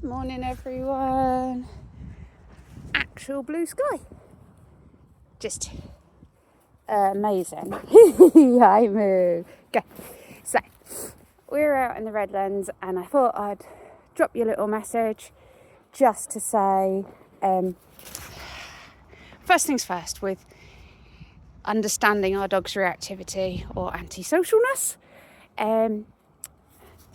Morning everyone. Actual blue sky. Just amazing. Hi Moo. Go. So we're out in the Redlands and I thought I'd drop you a little message just to say first things first, with understanding our dog's reactivity or antisocialness.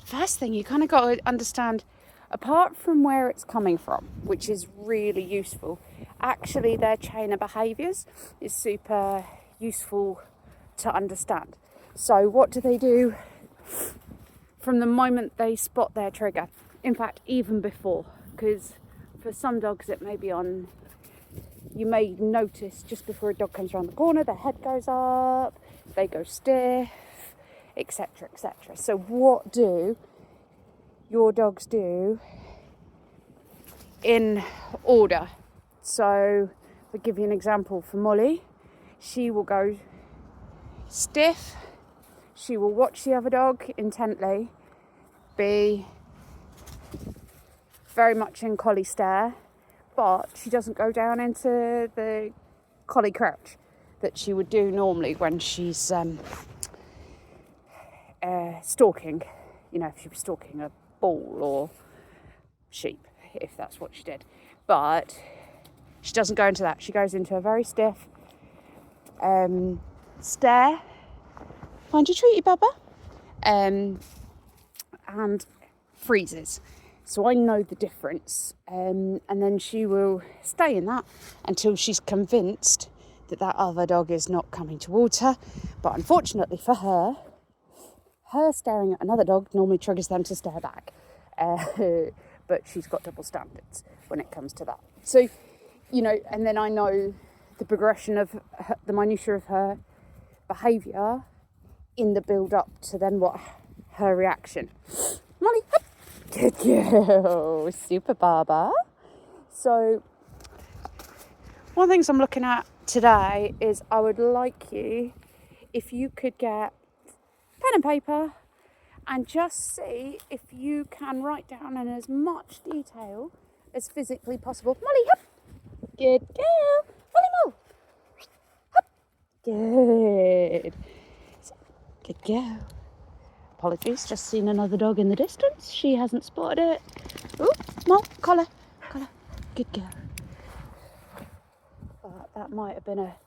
First thing, you kind of got to understand, apart from where it's coming from, which is really useful, actually their chain of behaviours is super useful to understand. So what do they do from the moment they spot their trigger? In fact, even before, because for some dogs it may be on, you may notice just before a dog comes around the corner, their head goes up, they go stiff, etc, etc. So what do your dogs do in order? So I'll give you an example. For Molly, she will go stiff, she will watch the other dog intently, be very much in collie stare, but she doesn't go down into the collie crouch that she would do normally when she's stalking, if she was stalking a bull or sheep, if that's what she did. But she doesn't go into that. She goes into a very stiff stare, find your treaty, Bubba, and freezes. So I know the difference, and then she will stay in that until she's convinced that that other dog is not coming towards her. But unfortunately for her staring at another dog normally triggers them to stare back. But she's got double standards when it comes to that. So, and then I know the progression of the minutiae of her behaviour in the build up to then what her reaction. Molly, hop. Good girl, super Baba. So, one of the things I'm looking at today is I would like you, if you could get pen and paper and just see if you can write down in as much detail as physically possible. Molly, hop. Good girl. Molly, hop. Good. Good girl. Apologies, just seen another dog in the distance. She hasn't spotted it. Oh, Mol, collar. Good girl. But that might have been a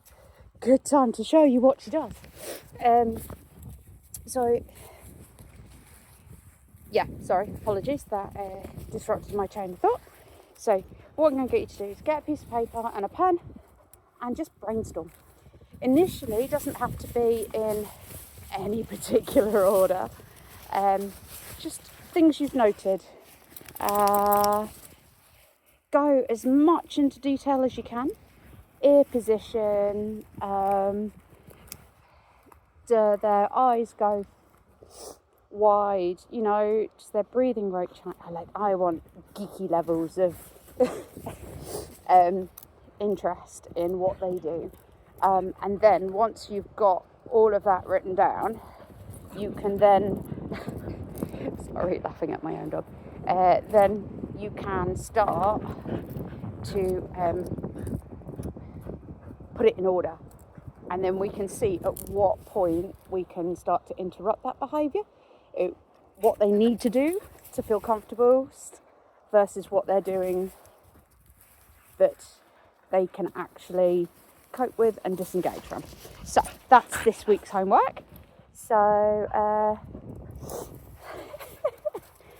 good time to show you what she does. Apologies, that disrupted my chain of thought. So what I'm going to get you to do is get a piece of paper and a pen and just brainstorm. Initially, it doesn't have to be in any particular order. Just things you've noted. Go as much into detail as you can. Ear position, do their eyes go wide, just their breathing rate. I want geeky levels of interest in what they do. And then once you've got all of that written down, you can then, sorry, laughing at my own dog, then you can start to put it in order. And then we can see at what point we can start to interrupt that behaviour, what they need to do to feel comfortable versus what they're doing that they can actually cope with and disengage from. So that's this week's homework. So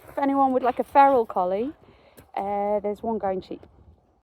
if anyone would like a feral collie, there's one going cheap.